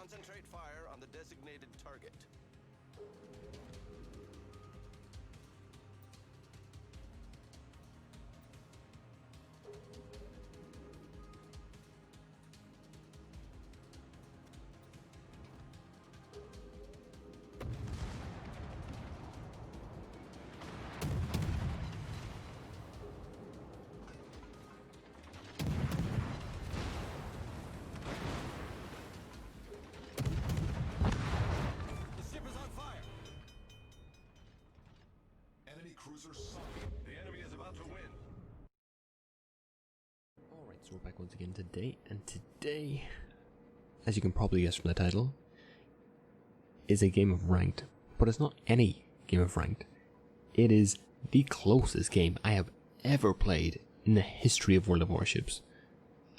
Concentrate fire on the designated target. The enemy is about to win. Alright, so we're back once again today, and today, as you can probably guess from the title, is a game of ranked. But it's not any game of ranked. It is the closest game I have ever played in the history of World of Warships.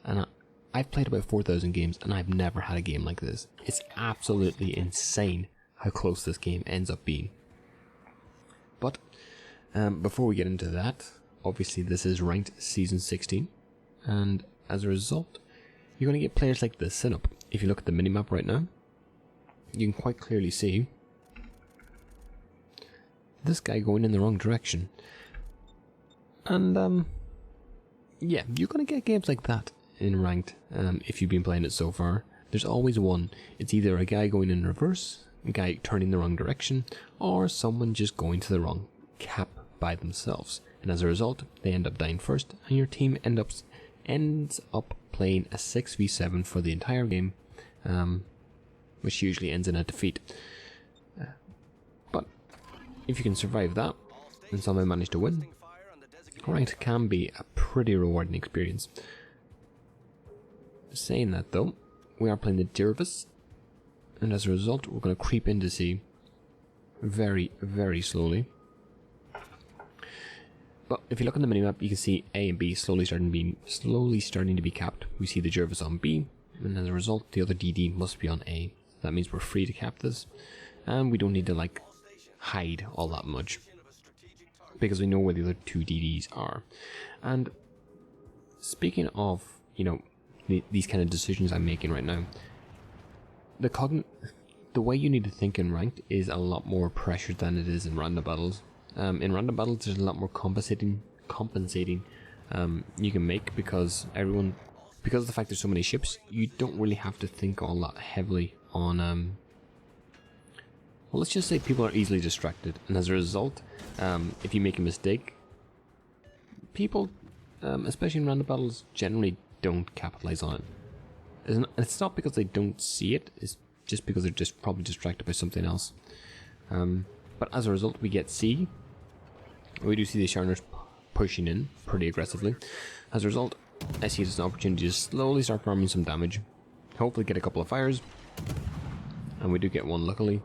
And I've played about 4,000 games, and I've never had a game like this. It's absolutely insane how close this game ends up being. But before we get into that, obviously this is ranked season 16, and as a result, you're going to get players like this set up. If you look at the minimap right now, you can quite clearly see this guy going in the wrong direction. And yeah, you're going to get games like that in ranked if you've been playing it so far. There's always one. It's either a guy going in reverse, a guy turning the wrong direction, or someone just going to the wrong cap by themselves, and as a result they end up dying first, and your team ends up playing a 6v7 for the entire game, which usually ends in a defeat. But if you can survive that and somehow manage to win, ranked can be a pretty rewarding experience. Saying that though, we are playing the jervis, and as a result we're going to creep into sea very, very slowly. But if you look on the minimap, you can see A and B slowly starting to be capped. We see the jervis on B, and as a result the other DD must be on A. That means we're free to cap this, and we don't need to like hide all that much, because we know where the other two DDs are. And speaking of, you know, these kind of decisions I'm making right now, the way you need to think in ranked is a lot more pressured than it is in random battles. In random battles, there's a lot more compensating you can make, because of the fact there's so many ships, you don't really have to think all that heavily on well, let's just say people are easily distracted, and as a result, if you make a mistake, people, especially in random battles, generally don't capitalize on it. It's not because they don't see it, it's just because they're just probably distracted by something else. But as a result, we get C. We do see the Sharners pushing in pretty aggressively. As a result, I see it as an opportunity to slowly start farming some damage. Hopefully get a couple of fires. And we do get one, luckily.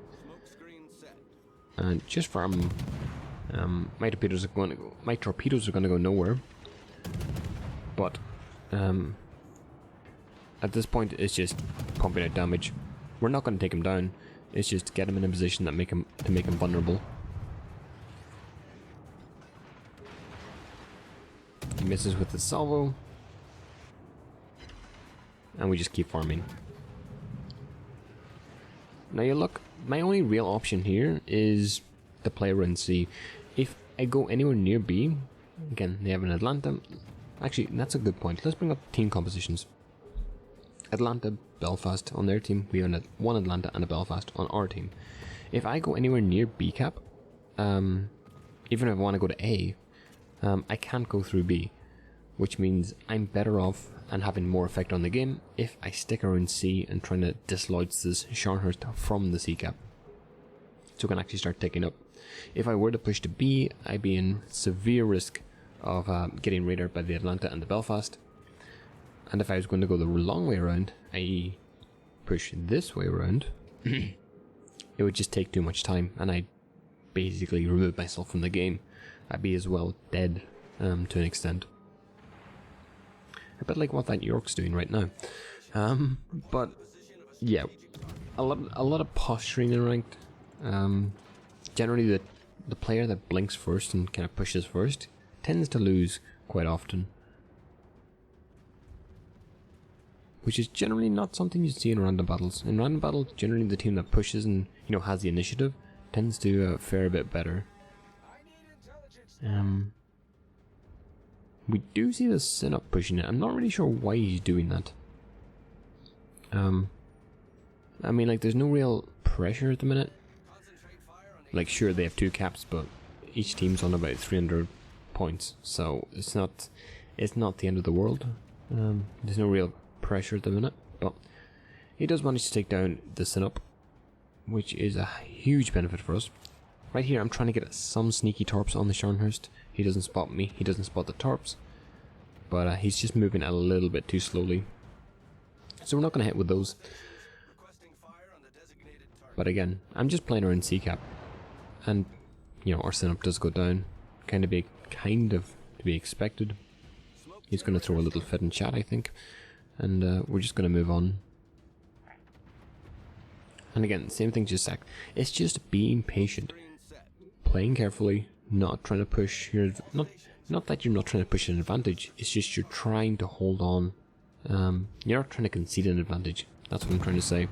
And just farm. My torpedoes are going to go nowhere. But at this point, it's just pumping out damage. We're not going to take him down. It's just to get him in a position that make him vulnerable. He misses with the salvo, and we just keep farming. Now you look, my only real option here is to play around C. If I go anywhere near B, again they have an Atlanta. Actually, that's a good point. Let's bring up team compositions. Atlanta, Belfast on their team. We have one Atlanta and a Belfast on our team. If I go anywhere near B cap, even if I want to go to A, I can't go through B, which means I'm better off and having more effect on the game if I stick around C and trying to dislodge this Scharnhorst from the C cap, so it can actually start ticking up. If I were to push to B, I'd be in severe risk of getting raided by the Atlanta and the Belfast. And if I was going to go the long way around, i.e. push this way around, it would just take too much time, and I'd basically remove myself from the game. I'd be as well dead to an extent. A bit like what that York's doing right now. But yeah, a lot of posturing in ranked. Generally the player that blinks first and kind of pushes first tends to lose quite often. which is generally not something you see in random battles. In random battles, generally the team that pushes and has the initiative tends to fare a bit better. We do see the Synop pushing it. I'm not really sure why he's doing that. I mean, like, there's no real pressure at the minute. Like, sure, they have 2 caps, but each team's on about 300 points, so it's not the end of the world. There's no real pressure at the minute, but he does manage to take down the Synop, which is a huge benefit for us. Right here, I'm trying to get some sneaky torps on the Scharnhorst. He doesn't spot me, he doesn't spot the torps, but he's just moving a little bit too slowly. So we're not going to hit with those. But again, I'm just playing our NC cap, and our Synop does go down, kind of to be expected. He's going to throw a little fit in chat, I think, and we're just going to move on. And again, same thing, just it's just being patient, playing carefully, not trying to push your not that you're not trying to push an advantage. It's just you're trying to hold on. You're not trying to concede an advantage. That's what I'm trying to say.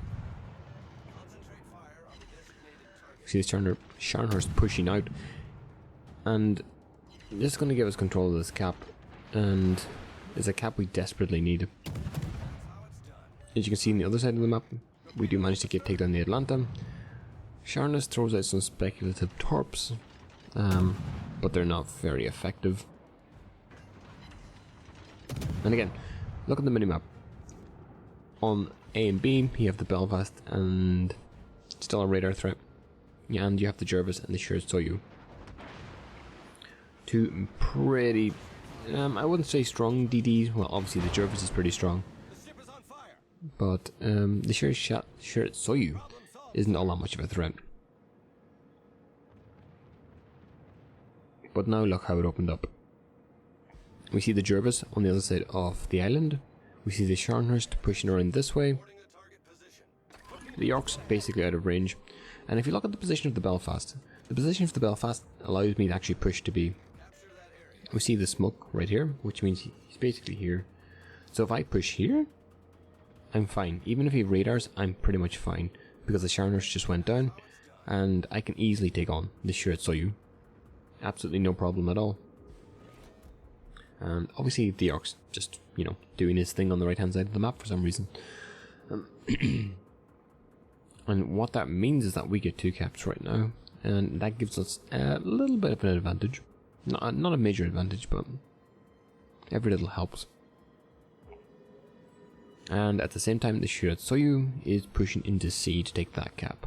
See the Scharnhorst pushing out, and this is going to give us control of this cap, and it's a cap we desperately need. As you can see on the other side of the map, we do manage to take down the Atlanta. Scharnhorst throws out some speculative torps, but they're not very effective. And again, look at the minimap. On A and B, you have the Belfast and still a radar threat. Yeah, and you have the Jervis and the Soyu. 2 pretty, I wouldn't say strong DDs. Well, obviously the Jervis is pretty strong, but the Soyu isn't all that much of a threat. But now look how it opened up. We see the Jervis on the other side of the island. We see the Scharnhorst pushing around this way. The York's basically out of range. And if you look at the position of the Belfast allows me to actually push to B. We see the smoke right here, which means he's basically here. So if I push here, I'm fine. Even if he radars, I'm pretty much fine, because the Scharnhorst just went down, and I can easily take on the Soyu. Absolutely no problem at all. And obviously the York's just, doing his thing on the right hand side of the map for some reason. And what that means is that we get 2 caps right now, and that gives us a little bit of an advantage. Not a major advantage, but every little helps. And at the same time, the Soyu is pushing into C to take that cap.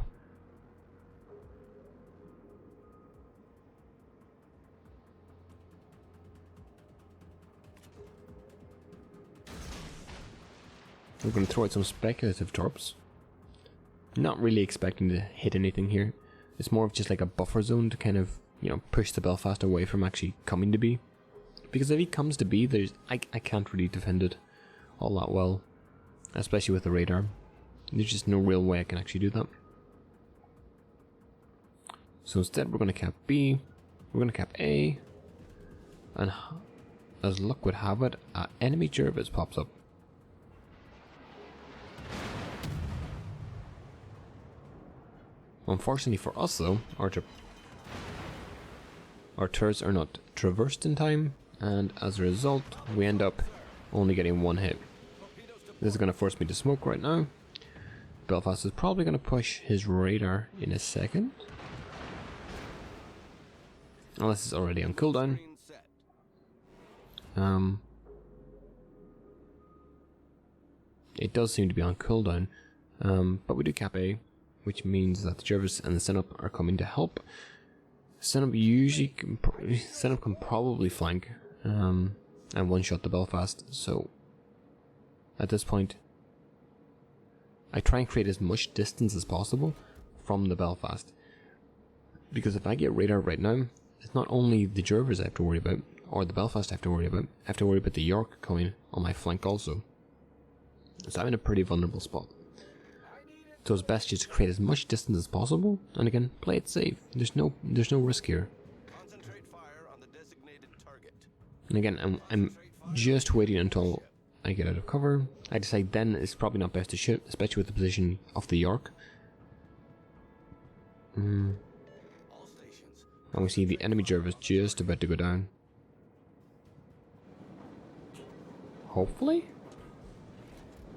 We're going to throw out some speculative torps. Not really expecting to hit anything here. It's more of just like a buffer zone to kind of, push the Belfast away from actually coming to B. Because if he comes to B, I can't really defend it all that well. Especially with the radar. There's just no real way I can actually do that. So instead we're going to cap B, we're going to cap A, and as luck would have it, an enemy Jervis pops up. Unfortunately for us though, our turrets are not traversed in time, and as a result we end up only getting 1 hit. This is going to force me to smoke right now. Belfast is probably going to push his radar in a second. Unless it's already on cooldown. It does seem to be on cooldown, but we do cap A, which means that the Jervis and the Synop are coming to help. Synop can probably flank and one-shot the Belfast, so at this point I try and create as much distance as possible from the Belfast, because if I get radar right now, it's not only the Jervis I have to worry about, or the Belfast I have to worry about, I have to worry about the York coming on my flank also. So I'm in a pretty vulnerable spot. So it's best just to create as much distance as possible, and again, play it safe. There's no risk here. Concentrate fire on the designated target. And again, I'm just waiting until I get out of cover. I decide then it's probably not best to shoot, especially with the position of the York. And we see the enemy Jervis just about to go down. Hopefully?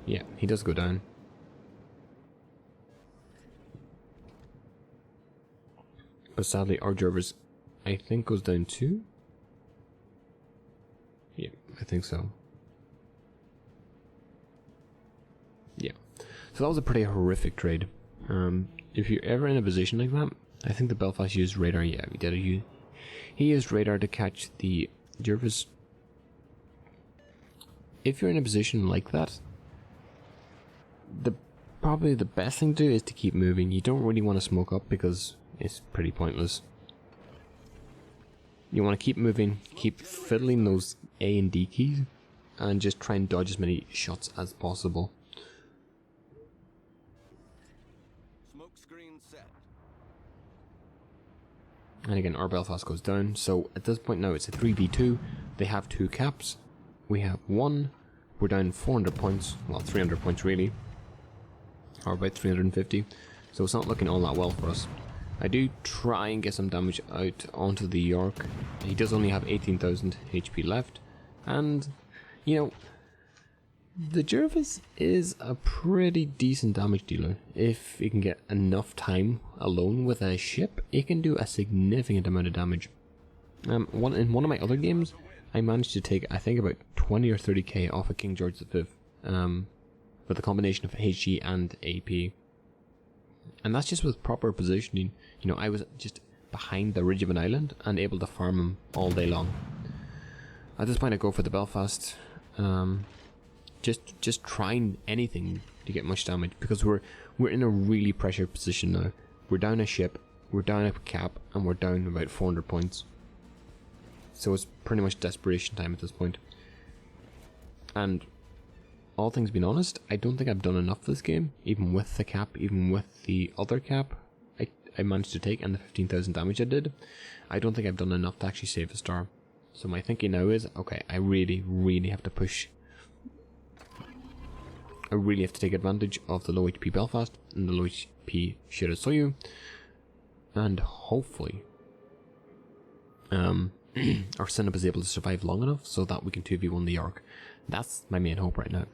Yeah, he does go down. But sadly our Jervis, I think, goes down too. Yeah, I think so. Yeah. So that was a pretty horrific trade. If you're ever in a position like that, I think the Belfast used radar. Yeah, he did. He used radar to catch the Jervis. If you're in a position like that, probably the best thing to do is to keep moving. You don't really want to smoke up because it's pretty pointless. You want to keep moving, keep fiddling those A and D keys, and just try and dodge as many shots as possible. Smoke screen set. And again, our Belfast goes down. So at this point now, it's a 3v2. They have 2 caps. We have 1. We're down 400 points. Well, 300 points really. Or about 350. So it's not looking all that well for us. I do try and get some damage out onto the York. He does only have 18,000 HP left. And, you know, the Jervis is a pretty decent damage dealer. If he can get enough time alone with a ship, it can do a significant amount of damage. In one of my other games, I managed to take, I think, about 20 or 30k off of King George V, with a combination of HG and AP. And that's just with proper positioning. You know, I was just behind the ridge of an island and able to farm him all day long. At this point I go for the Belfast. Just trying anything to get much damage, because we're in a really pressured position now. We're down a ship, we're down a cap, and we're down about 400 points. So it's pretty much desperation time at this point. And all things being honest, I don't think I've done enough this game, even with the cap, even with the other cap I managed to take and the 15,000 damage I did. I don't think I've done enough to actually save a star. So my thinking now is, okay, I really have to push. I really have to take advantage of the low HP Belfast and the low HP Shirasoyu, and hopefully our setup is able to survive long enough so that we can 2v1 the York. That's my main hope right now.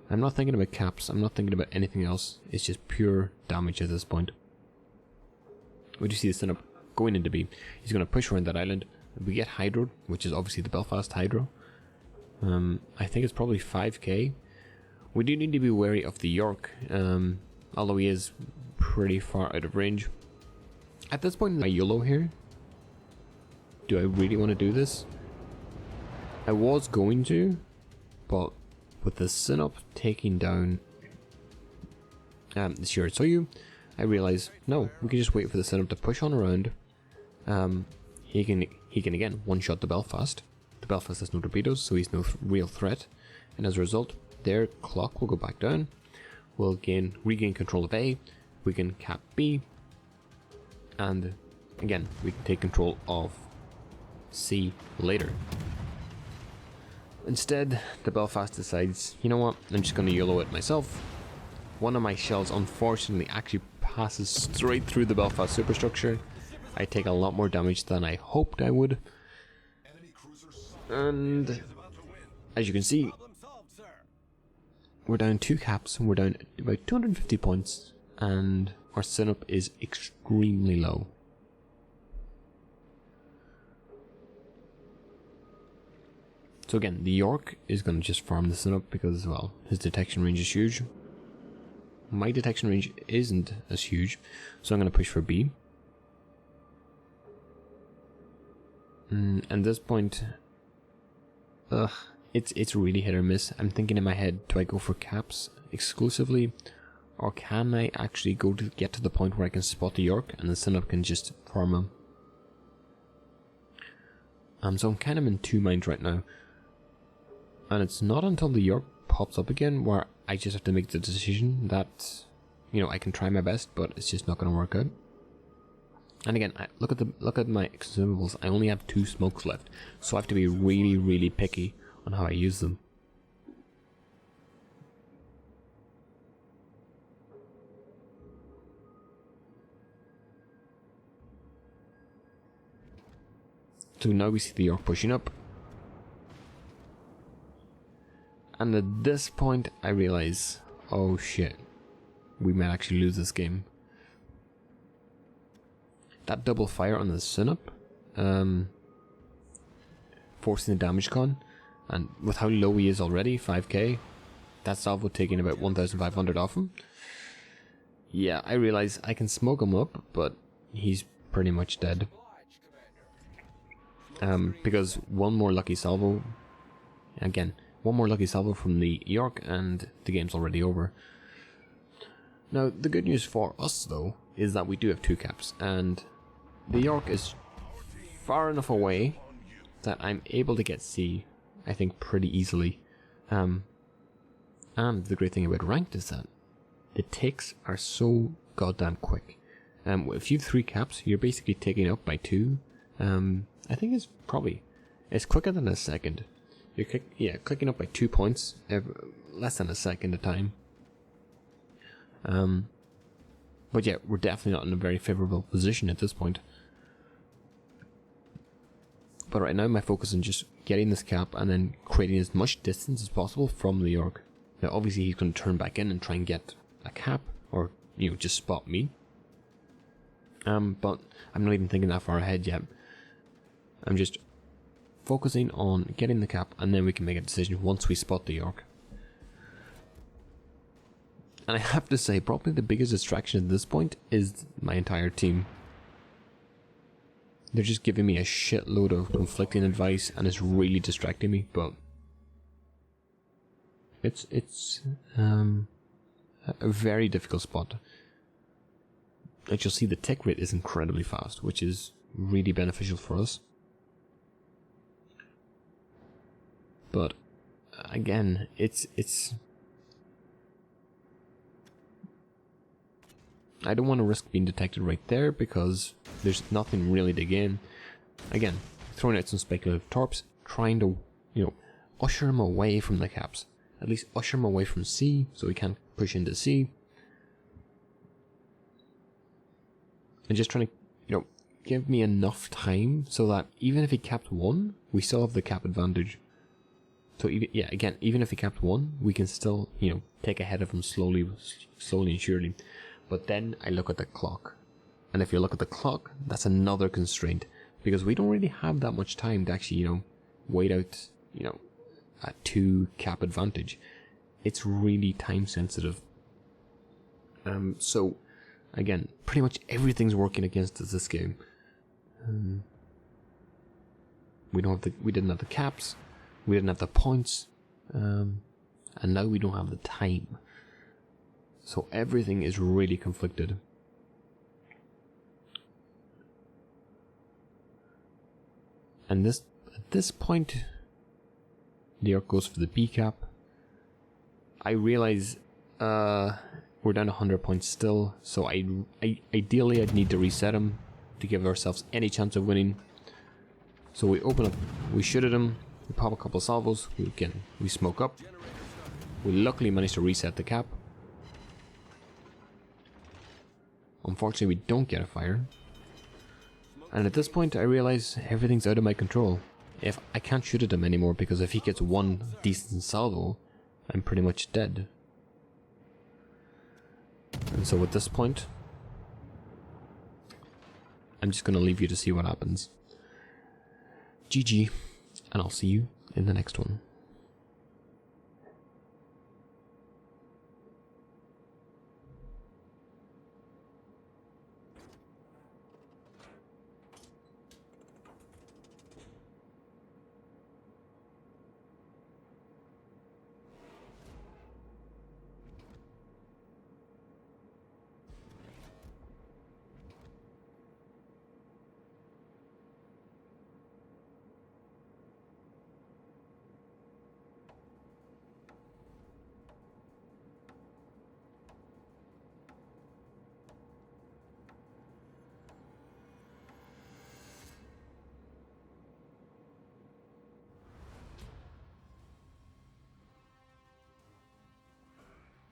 I'm not thinking about caps, I'm not thinking about anything else, it's just pure damage at this point. We do see the setup going into B. He's going to push around that island. We get Hydro, which is obviously the Belfast Hydro. I think it's probably 5k. We do need to be wary of the York, although he is pretty far out of range. At this point in my YOLO here, do I really want to do this? I was going to, but with the Sinop taking down the Shirasoyu, I realize no, we can just wait for the Sinop to push on around. He can again one-shot the Belfast. The Belfast has no torpedoes, so he's no real threat, and as a result, their clock will go back down. We'll regain control of A. We can cap B, and again we can take control of C later. Instead, the Belfast decides, you know what, I'm just going to YOLO it myself. One of my shells unfortunately actually passes straight through the Belfast superstructure. I take a lot more damage than I hoped I would. And as you can see, we're down 2 caps, we're down about 250 points, and our setup is extremely low. So again, the York is going to just farm the setup because, well, his detection range is huge. My detection range isn't as huge, so I'm going to push for B. At this point, it's really hit or miss. I'm thinking in my head, do I go for caps exclusively, or can I actually go to get to the point where I can spot the York and the Sinop can just farm him? So I'm kind of in two minds right now, and it's not until the York pops up again where I just have to make the decision that, you know, I can try my best, but it's just not going to work out. And again, look at my consumables. I only have 2 smokes left, so I have to be really picky on how I use them. So now we see the York pushing up. And at this point I realize, oh shit, we might actually lose this game. That double fire on the Sun-Up, forcing the damage con, and with how low he is already, 5k, that salvo taking about 1,500 off him. Yeah, I realize I can smoke him up, but he's pretty much dead. Because one more lucky salvo, again, one more lucky salvo from the York and the game's already over. Now, the good news for us though, is that we do have 2 caps, and the York is far enough away that I'm able to get C, I think, pretty easily. And the great thing about ranked is that the ticks are so goddamn quick. If you have 3 caps, you're basically taking up by 2. I think it's quicker than a second. You're clicking up by 2 points, less than a second a time. But yeah, we're definitely not in a very favorable position at this point. But right now my focus is on just getting this cap and then creating as much distance as possible from the York. Now obviously he's going to turn back in and try and get a cap, or just spot me. But I'm not even thinking that far ahead yet. I'm just focusing on getting the cap, and then we can make a decision once we spot the York. And I have to say, probably the biggest distraction at this point is my entire team. They're just giving me a shitload of conflicting advice, and it's really distracting me, but it's a very difficult spot. Like, you'll see the tick rate is incredibly fast, which is really beneficial for us. But again, it's I don't want to risk being detected right there because there's nothing really to gain. Again, throwing out some speculative torps, trying to, usher him away from the caps. At least usher him away from C so he can't push into C. And just trying to, give me enough time so that even if he capped 1, we still have the cap advantage. So even if he capped 1, we can still, take ahead of him slowly and surely. But then I look at the clock. And if you look at the clock, that's another constraint. Because we don't really have that much time to actually, wait out, a 2 cap advantage. It's really time sensitive. So, again, pretty much everything's working against us this game. We didn't have the caps. We didn't have the points. And now we don't have the time. So everything is really conflicted. And at this point, the York goes for the B cap. I realize we're down 100 points still, so ideally I'd need to reset him to give ourselves any chance of winning. So we open up, we shoot at him, we pop a couple of salvos, we smoke up. We luckily managed to reset the cap. Unfortunately, we don't get a fire. And at this point, I realize everything's out of my control. If I can't shoot at him anymore, because if he gets 1 decent salvo, I'm pretty much dead. And so at this point, I'm just going to leave you to see what happens. GG, and I'll see you in the next one.